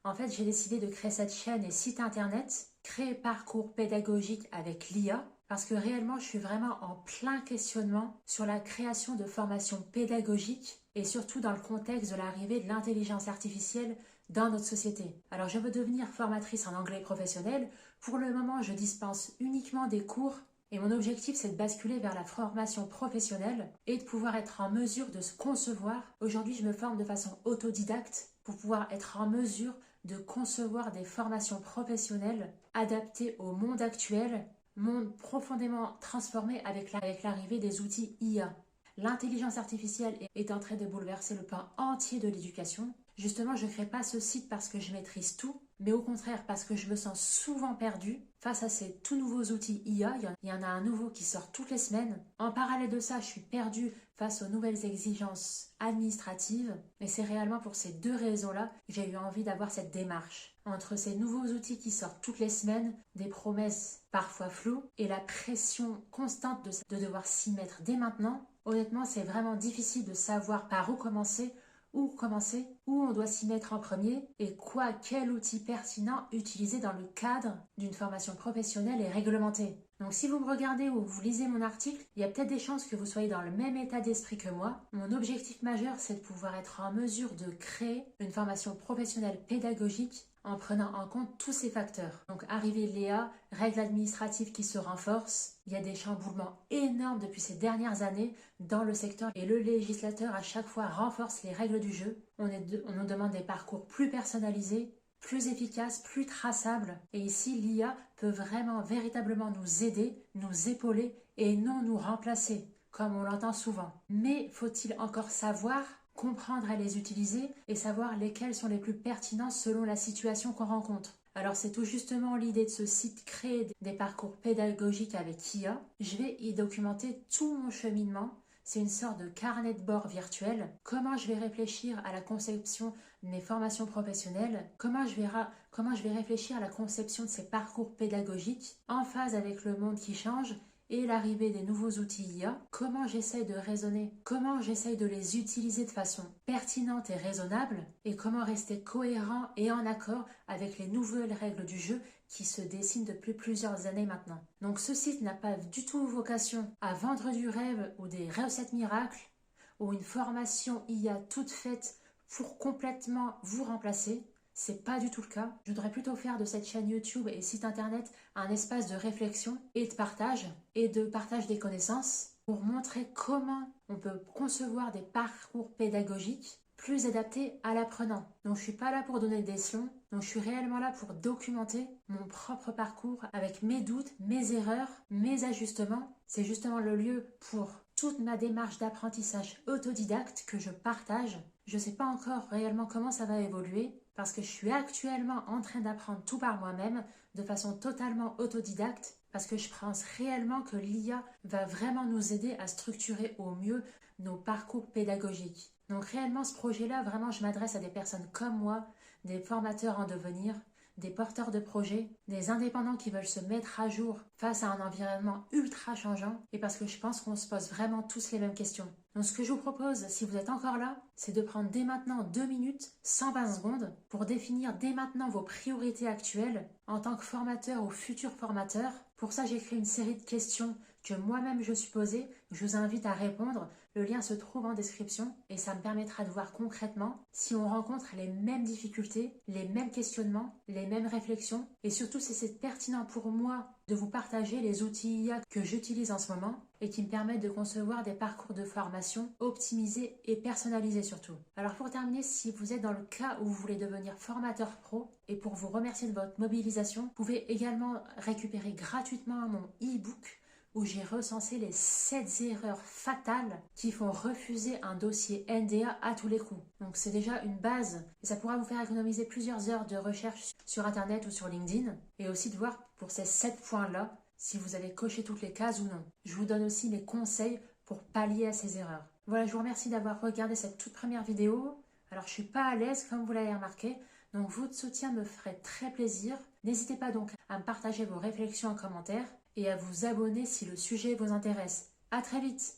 En fait, j'ai décidé de créer cette chaîne et site internet, créer parcours pédagogique avec l'IA, parce que réellement, je suis vraiment en plein questionnement sur la création de formations pédagogiques et surtout dans le contexte de l'arrivée de l'intelligence artificielle dans notre société. Alors, je veux devenir formatrice en anglais professionnel. Pour le moment, je dispense uniquement des cours et mon objectif, c'est de basculer vers la formation professionnelle et de pouvoir être en mesure de se concevoir. Aujourd'hui, je me forme de façon autodidacte pour pouvoir être en mesure de concevoir des formations professionnelles adaptées au monde actuel, monde profondément transformé avec l'arrivée des outils IA. L'intelligence artificielle est en train de bouleverser le pan entier de l'éducation. Justement, je ne crée pas ce site parce que je maîtrise tout, mais au contraire parce que je me sens souvent perdue face à ces tout nouveaux outils IA. Il y en a un nouveau qui sort toutes les semaines. En parallèle de ça, je suis perdue face aux nouvelles exigences administratives. Et c'est réellement pour ces deux raisons-là que j'ai eu envie d'avoir cette démarche. Entre ces nouveaux outils qui sortent toutes les semaines, des promesses parfois floues, et la pression constante de devoir s'y mettre dès maintenant, honnêtement, c'est vraiment difficile de savoir par où commencer, où on doit s'y mettre en premier et quel outil pertinent utiliser dans le cadre d'une formation professionnelle et réglementée. Donc si vous me regardez ou vous lisez mon article, il y a peut-être des chances que vous soyez dans le même état d'esprit que moi. Mon objectif majeur, c'est de pouvoir être en mesure de créer une formation professionnelle pédagogique en prenant en compte tous ces facteurs. Donc arrivée de l'IA, règles administratives qui se renforcent, il y a des chamboulements énormes depuis ces dernières années dans le secteur et le législateur à chaque fois renforce les règles du jeu. On nous demande des parcours plus personnalisés, plus efficaces, plus traçables. Et ici, l'IA peut vraiment, véritablement nous aider, nous épauler et non nous remplacer, comme on l'entend souvent. Mais faut-il encore savoir comprendre et les utiliser et savoir lesquels sont les plus pertinents selon la situation qu'on rencontre. Alors c'est tout justement l'idée de ce site créer des parcours pédagogiques avec IA. Je vais y documenter tout mon cheminement. C'est une sorte de carnet de bord virtuel. Comment je vais réfléchir à la conception de mes formations professionnelles, comment je vais réfléchir à la conception de ces parcours pédagogiques en phase avec le monde qui change et l'arrivée des nouveaux outils IA, comment j'essaye de raisonner, comment j'essaye de les utiliser de façon pertinente et raisonnable, et comment rester cohérent et en accord avec les nouvelles règles du jeu qui se dessinent depuis plusieurs années maintenant. Donc ce site n'a pas du tout vocation à vendre du rêve ou des recettes miracles, ou une formation IA toute faite pour complètement vous remplacer. C'est pas du tout le cas. Je voudrais plutôt faire de cette chaîne YouTube et site internet un espace de réflexion et de partage des connaissances pour montrer comment on peut concevoir des parcours pédagogiques plus adaptés à l'apprenant. Donc je suis pas là pour donner des leçons, donc je suis réellement là pour documenter mon propre parcours avec mes doutes, mes erreurs, mes ajustements. C'est justement le lieu pour toute ma démarche d'apprentissage autodidacte que je partage. Je ne sais pas encore réellement comment ça va évoluer parce que je suis actuellement en train d'apprendre tout par moi-même de façon totalement autodidacte parce que je pense réellement que l'IA va vraiment nous aider à structurer au mieux nos parcours pédagogiques. Donc réellement ce projet-là, vraiment je m'adresse à des personnes comme moi, des formateurs en devenir, des porteurs de projets, des indépendants qui veulent se mettre à jour face à un environnement ultra changeant et parce que je pense qu'on se pose vraiment tous les mêmes questions. Donc ce que je vous propose, si vous êtes encore là, c'est de prendre dès maintenant 2 minutes, 120 secondes, pour définir dès maintenant vos priorités actuelles en tant que formateur ou futur formateur. Pour ça, j'ai créé une série de questions que moi-même je suis posée, je vous invite à répondre. Le lien se trouve en description et ça me permettra de voir concrètement si on rencontre les mêmes difficultés, les mêmes questionnements, les mêmes réflexions et surtout si c'est pertinent pour moi de vous partager les outils IA que j'utilise en ce moment et qui me permettent de concevoir des parcours de formation optimisés et personnalisés surtout. Alors pour terminer, si vous êtes dans le cas où vous voulez devenir formateur pro et pour vous remercier de votre mobilisation, vous pouvez également récupérer gratuitement mon e-book où j'ai recensé les 7 erreurs fatales qui font refuser un dossier NDA à tous les coups. Donc c'est déjà une base et ça pourra vous faire économiser plusieurs heures de recherche sur Internet ou sur LinkedIn et aussi de voir pour ces 7 points-là si vous avez coché toutes les cases ou non. Je vous donne aussi mes conseils pour pallier à ces erreurs. Voilà, je vous remercie d'avoir regardé cette toute première vidéo. Alors je suis pas à l'aise comme vous l'avez remarqué, donc votre soutien me ferait très plaisir. N'hésitez pas donc à me partager vos réflexions en commentaire et à vous abonner si le sujet vous intéresse. À très vite!